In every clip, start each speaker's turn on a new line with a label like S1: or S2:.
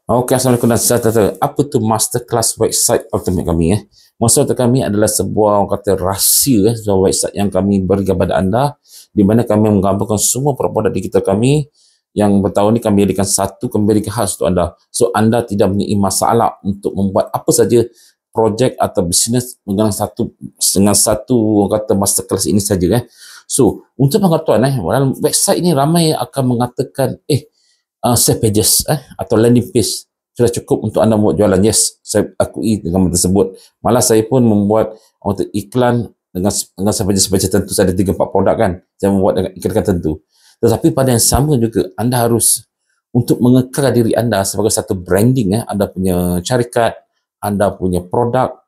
S1: Okey, Assalamualaikum dan sejahtera. Apa tu masterclass website ultimate kami? Maksud kami adalah sebuah orang kata rahsia, sebuah website yang kami berikan kepada anda, di mana kami menggambarkan semua produk digital kami yang bertahun ni kami berikan satu, kami berikan khas untuk anda. So, anda tidak mempunyai masalah untuk membuat apa saja projek atau bisnes dengan satu orang kata masterclass ini saja. So, untuk pengetahuan, dalam website ni ramai yang akan mengatakan, save pages atau landing page sudah cukup untuk anda buat jualan. Yes, saya akui dengan tersebut. Malah saya pun membuat untuk iklan dengan save pages tentu. Saya ada 3-4 produk kan, saya membuat dengan iklan tentu. Tetapi pada yang sama juga, anda harus untuk mengekal diri anda sebagai satu branding, anda punya syarikat, anda punya produk,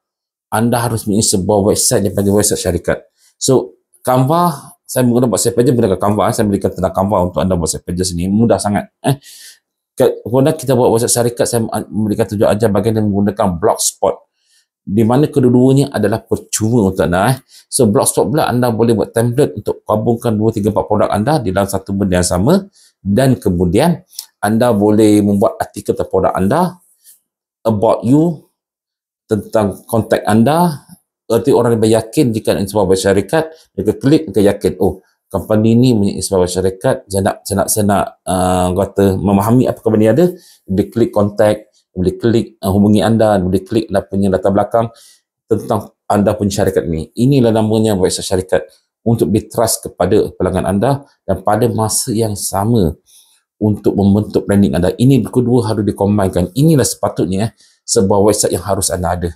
S1: anda harus mempunyai sebuah website yang panggil website syarikat. So, Canva, saya menggunakan buat save pages menggunakan Canva. Saya berikan tentang Canva untuk anda buat save pages ini. Mudah sangat. Kemudian kita buat website syarikat, saya memberikan tunjuk ajar bagaimana menggunakan Blogspot. Di mana kedua-duanya adalah percuma untuk anda. So, Blogspot pula anda boleh buat template untuk gabungkan 2, 3, 4 produk anda di dalam satu benda yang sama. Dan kemudian, anda boleh membuat artikel tentang produk anda, about you, tentang kontak anda. Arti orang lebih yakin jika nak sebuah website syarikat, mereka klik, mereka yakin, oh, company ni punya sebuah website syarikat, saya nak kata memahami apa company ada, boleh klik kontak, boleh klik hubungi anda, boleh klik punya latar belakang tentang anda punya syarikat ni. Inilah namanya website syarikat untuk di-trust kepada pelanggan anda dan pada masa yang sama untuk membentuk branding anda. Ini kedua harus dikombinkan. Inilah sepatutnya sebuah website yang harus anda ada.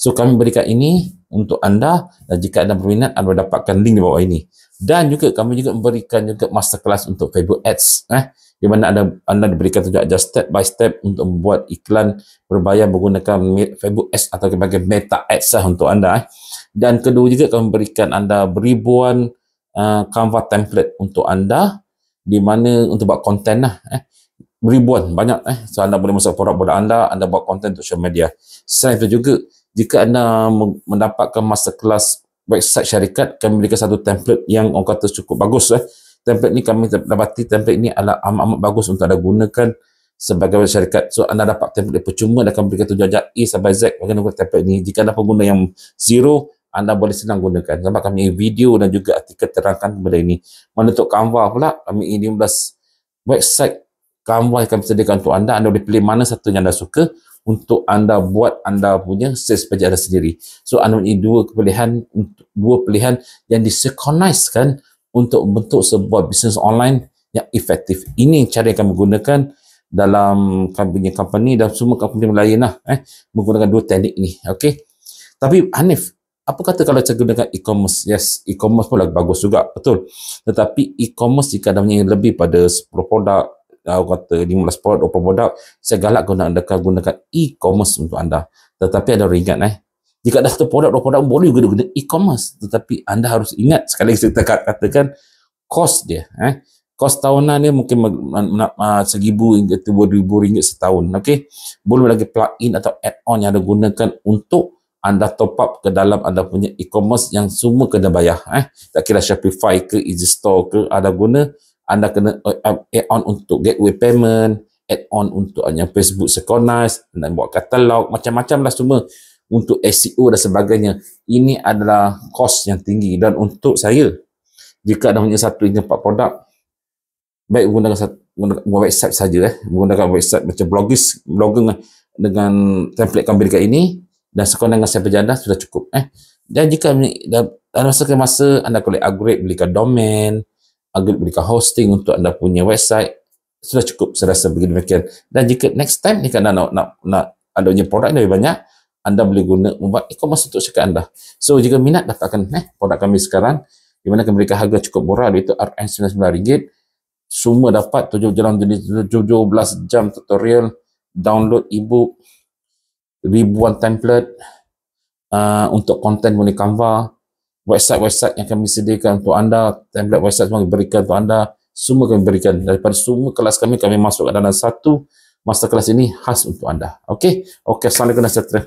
S1: So, kami berikan ini untuk anda dan jika anda berminat, anda dapatkan link di bawah ini. Dan juga kami juga memberikan juga masterclass untuk Facebook Ads, di mana anda diberikan tunjuk ajar step by step untuk membuat iklan berbayar menggunakan Facebook Ads atau sebagai Meta Ads untuk anda. Dan kedua juga kami berikan anda beribuan Canva template untuk anda, di mana untuk buat konten beribuan, banyak so anda boleh masuk produk-produk anda buat konten untuk social media. Selain itu juga, jika anda mendapatkan masterclass website syarikat, kami berikan satu template yang orang kata cukup bagus. Template ni kami dapati template ni adalah amat bagus untuk anda gunakan sebagai website syarikat. So, anda dapat template percuma dan akan berikan tunjuk ajar A sampai Z bagaimana guna template ni. Jika anda pengguna yang zero, anda boleh senang gunakan. Sebab kami video dan juga artikel terangkan kepada ini. Mana untuk Canva pula, kami 15 website Canva yang kami sediakan untuk anda. Anda boleh pilih mana satu yang anda suka untuk anda buat anda punya sales page anda sendiri. So, anda mempunyai dua pilihan yang disynchronizekan untuk membentuk sebuah bisnes online yang efektif. Ini cara yang kami gunakan dalam kami punya company dan semua company lain menggunakan dua teknik ini. Okey. Tapi Hanif, apa kata kalau saya gunakan e-commerce? Yes, e-commerce pun lagi bagus juga, betul. Tetapi e-commerce jika anda punya lebih pada 10 produk, kata 15 produk, 20 produk, saya galak gunakan e-commerce untuk anda. Tetapi anda harus ingat, jika ada satu produk, 2 produk, boleh juga guna e-commerce. Tetapi anda harus ingat, sekali lagi saya katakan, cost dia. Kos tahunan dia mungkin RM1,000 hingga RM2,000 setahun. Okay? Belum lagi plug-in atau add-on yang anda gunakan untuk anda top up ke dalam anda punya e-commerce yang semua kena bayar. Tak kira Shopify ke, Easy Store ke, anda guna, anda kena add-on untuk gateway payment, add-on untuk Facebook synchronize, dan buat katalog, macam-macam lah semua untuk SEO dan sebagainya. Ini adalah kos yang tinggi. Dan untuk saya, jika anda punya 1 hingga 4 produk, baik menggunakan website saja, menggunakan website macam blogger dengan template kami berikan ini, dan sekurang dengan saya berjanda sudah cukup. Dan jika dalam sekali masa anda boleh upgrade, belikan domain, berikan hosting untuk anda punya website, sudah cukup saya rasa begini demikian. Dan jika next time jika anda nak ada punya produk yang lebih banyak, anda boleh membuat e-commerce untuk syarikat anda. So, jika minat, dapatkan produk kami sekarang, di mana kami berikan harga cukup murah, iaitu RM99. Semua dapat 17 jam tutorial, download ebook, ribuan template untuk konten melalui Canva, website-website yang kami sediakan untuk anda, template website semua berikan untuk anda, semua kami berikan. Daripada semua kelas kami masukkan dalam satu masterclass ini khas untuk anda. Okey, Assalamualaikum dan sejahtera.